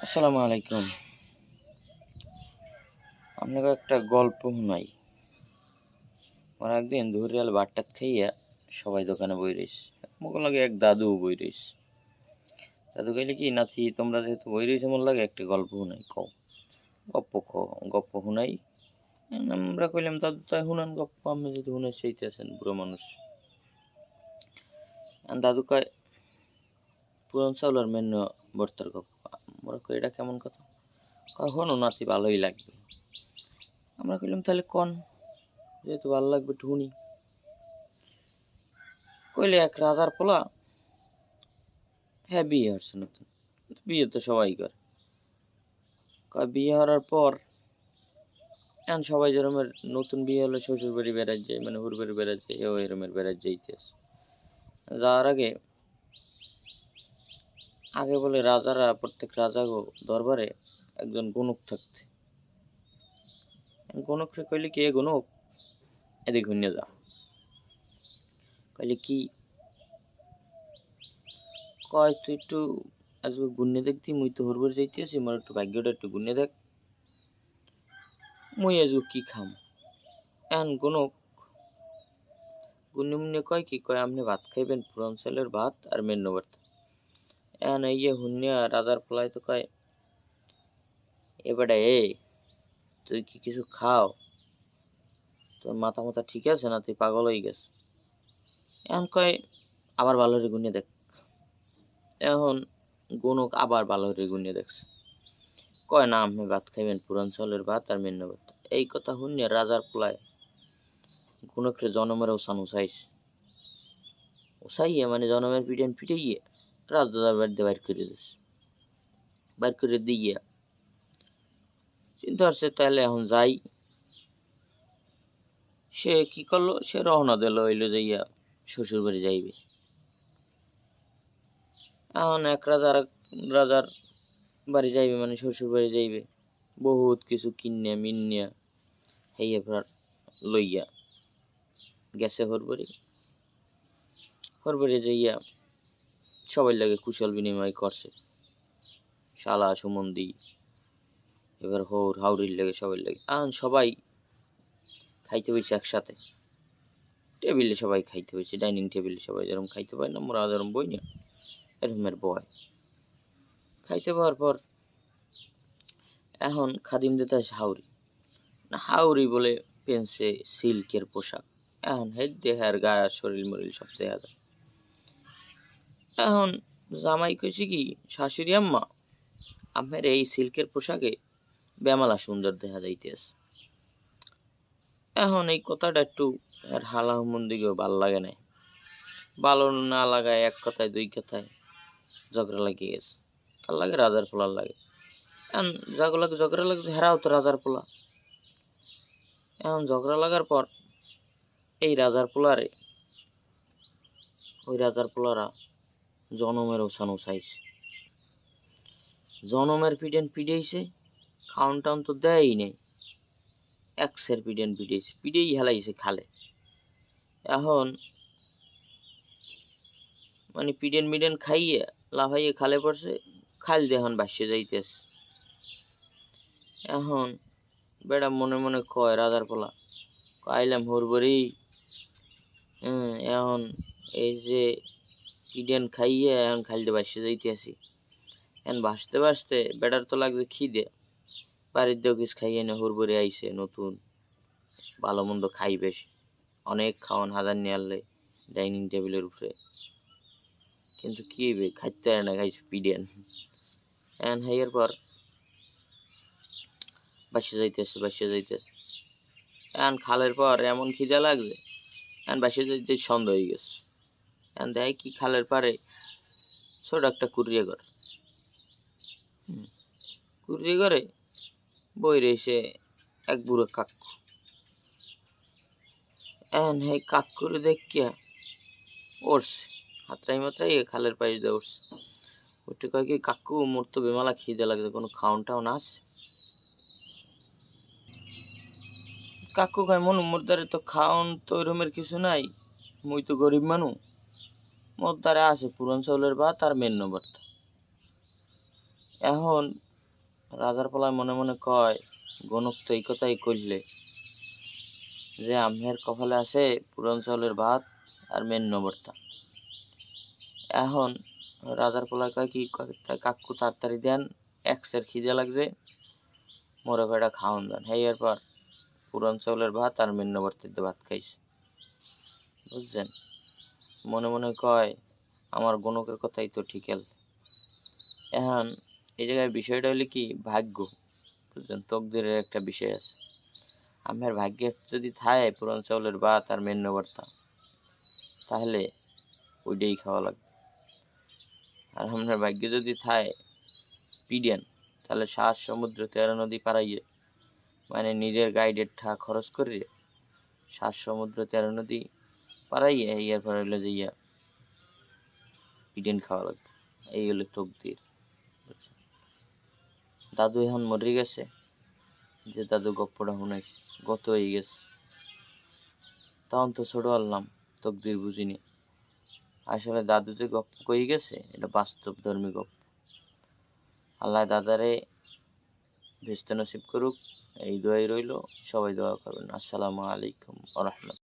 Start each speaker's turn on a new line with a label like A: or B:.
A: আসসালামু আলাইকুম। আপনাকে একটা গল্প শুনাই। আমার একদিন দুপুরবেলা ভাতটাত খাইয়া সবাই দোকানে বই রইস। মোক লাগে এক দাদু বই রইস। দাদু কইলে কি নাতি তোমরা যেহেতু বই রইছ আমার লাগে একটা গল্প শুনাই কও। গপ্প শুনাই। আমরা কইলাম দাদু তাই শুনান গপ্প, আপনি যদি শুনে চাইতেছেন বুড়ো মানুষ। দাদু কয় পুরান চাউল আর মেন্য ভর্তার গপ্প। আমরা কই এটা কেমন কথা? কয় শোনো নাতি ভালোই লাগবে। আমরা কইলাম তাহলে কন, যেহেতু ভালো লাগবে একটু শুনি। কইলে এক রাজার পোলা, হ্যাঁ বিয়ে হচ্ছে নতুন, বিয়ে তো সবাই করে। বিয়ে হওয়ার পর এখন সবাই যেরমের নতুন বিয়ে হলে শ্বশুর বাড়ি বেড়াত যায়, মানে হুর বাড়ি বেড়াত যায়, এও এরমের বেড়াত যাইতেছে। যাওয়ার আগে আগে বলে রাজারা প্রত্যেক রাজা দরবারে একজন গণক থাকতে। গণকরে কইলে কি, এ গণক এদিক ঘুরিয়ে যা। কইলে কি? কয় তুই একটু আজকে গুন্নে দেখতি, মুই তো হুর বাড়ি যাইতেছি, মোর একটু ভাগ্যটা একটু গুন্নে দেখ, মুই আজকে কি খাম। এখন গণক গুন্নে মুন্নে কয় কি, কয় আপনি ভাত খাইবেন পুরান চালের ভাত আর মেন্ন ভর্তা। এখন এই যে হুন্নিয়া রাজার পোলায় তো কয়, এবারে তুই কি কিছু খাও? তোর মাথা মাথা ঠিক আছে না, তুই পাগল হয়ে গেছে? এখন কয় আবার ভালো করে গুনিয়ে দেখ। এখন গণক আবার ভালো করে গুনিয়ে দেখছে। কয় না, আপনি ভাত খাইবেন পুরান চালের ভাত আর মেন্ন ভাত। এই কথা শুনে রাজার পোলায় গণকরে জনমের ওসান উসাইয়ে মানে জনমের পিঠেন পিটাইয়ে রাজার বাড়িতে বাইর করে দিচ্ছে। বাইর করে দিয়ে চিন্তা করছে তাহলে এখন যাই। সে কি করলো, সে রওনা দিল হইলো যাইয়া শ্বশুর বাড়ি যাইবে। এখন এক রাজার বাড়ি যাইবে মানে শ্বশুর বাড়ি যাইবে, বহুত কিছু কিনিয়া মিনিয়া হেয়ে ফের লইয়া গেছে হরবাড়ি যাইয়া সবাই লাগে কুশল বিনিময় করছে, শালা সুমন্দি এবার হাউরির লাগে সবাই লাগে। এখন সবাই খাইতে বসে একসাথে, টেবিলে সবাই খাইতে বসে, ডাইনিং টেবিলে সবাই যেরকম খাইতে পায় না, মোরা যেরকম বই না এরকমের বয়। খাইতে পাওয়ার পর এখন খাদিম দিতে হাউরি, না হাউরি বলে পেনছে সিল্কের পোশাক। এখন হেড দেহার গায়ে শরীর মরিল সব দেখা যায়। এখন জামাই কইছে কি, শাশুড়ি আম্মা আপনার এই সিল্কের পোশাকে বেমালা সুন্দর দেখা যাইতেছে। এখন এই কথাটা একটু আর হালাহমন দিকেও ভাল লাগে না, ভালো না লাগায় এক কথায় দুই কথায় ঝগড়া লাগিয়ে গেছে। কার লাগে? রাজার পোলার লাগে। এখন যাগুলাকে ঝগড়া লাগছে হেরাও তো রাজার পোলা। এখন ঝগড়া লাগার পর এই রাজার পোলারে ওই রাজার পোলারা জনমের ওসান উসাইছে, জনমের পিডেন পিডেইছে, খাওন টাউন তো দেয়ই নেই, একসের পিডেন পিডেইছে, পিডেই হেলাইছে খালে। এখন মানে পিডেন মিডেন খাইয়ে লাফাইয়ে খালে পড়ছে, খাল দিয়ে এখন ভাসিয়ে যাইতেছে। এখন বেড়া মনে মনে কয় রাজার পোলা, আইলাম হরবরি, এখন এই যে পিডেন খাইয়ে এখন খাল দিয়ে ভাসিয়ে যাইতেছি। এখন ভাসতে ভাসতে বেড়ার তো লাগবে খিদে, বাড়ির দেও কিছু খাইয়ে না, হরবরি আইছে নতুন, ভালো মন্দ খাই বেশ, অনেক খাওয়ান হাজার নিয়ে আনলে ডাইনিং টেবিলের উপরে, কিন্তু কি হইবে খাইতে না, খাইছে পিডেন। এখন হাইয়ের পর বাসিয়ে যাইতেছে। এখন খালের পর এমন খিদে লাগবে, এখন বাসিয়ে যাইতে সন্দেহ হয়ে গেছে। এখন দেয় কি, খালের পারে ছোট একটা কুড়িয়ে ঘর, কুড়িয়ে ঘরে বই রয়েছে এক বুড়ো কাকু। এখন এই কাকুরে দেখিয়া উঠছে, হাতরাই মাত্রাই খালের পাশ দিয়ে উঠছে। ওটা কয় কি, কাকু মোর তো বেমালা খিদে লাগছে, কোনো খাওন টাউন আছে? কাকু কয় মোর দ্বারে তো খাওন তো ওইরকমের কিছু নাই, মুই তো গরিব মানুষ, মোর দ্বারে আছে পুরান চাউলের ভাত আর মেন্ন ভর্তা। এখন রাজার পোলায় মনে মনে কয়, গণক তো এই কথাই কইলে যে আমের কপালে আছে পুরান চাউলের ভাত আর মেন্ন ভর্তা। এখন রাজার পোলায় কয় কি, কাকু তাড়াতাড়ি দেন, একসের খিদে লাগছে, মোরে কয়টা খাওয়ান দেন। এরপর পুরান চাউলের ভাত আর মেন্ন ভর্তাতে ভাত খাইছে, বুঝছেন। মনে মনে কয়, আমার গণকের কথাই তো ঠিকেল। এখন এই জায়গায় বিষয়টা হলো কি, ভাগ্য, বুঝছেন, তকদিরের একটা বিষয় আছে। আমার ভাগ্যে যদি থাকে পুরান চাউলের ভাত আর মেন্ন ভর্তা, তাহলে ওইটাই খাওয়া লাগবে। আর আপনার ভাগ্যে যদি থাকে পিডিয়ান, তাহলে 7 সমুদ্র 13 নদী পাড়াইয়ে, মানে নিজের গাইডের টাকা খরচ করে 7 সমুদ্র 13 নদী পাড়াইয়ে এরপর হইলো যে পিডিয়ান খাওয়া লাগবে। এই হলো তকদির, বুঝছেন। দাদু এখন মরে গেছে, যে দাদু গপ্পটা শুনাইছে গত হয়ে গেছে, তখন তো ছোট আনলাম, তকদির বুঝিনি। আসলে দাদু যে গপ্প কই গেছে এটা বাস্তব ধর্মী গপ্প। আল্লাহ দাদারে ভেস্তে নসিব করুক, এই দোয়াই রইল। সবাই দোয়া করবেন। আসসালামু আলাইকুম ওয়া রাহমাতুল্লাহ।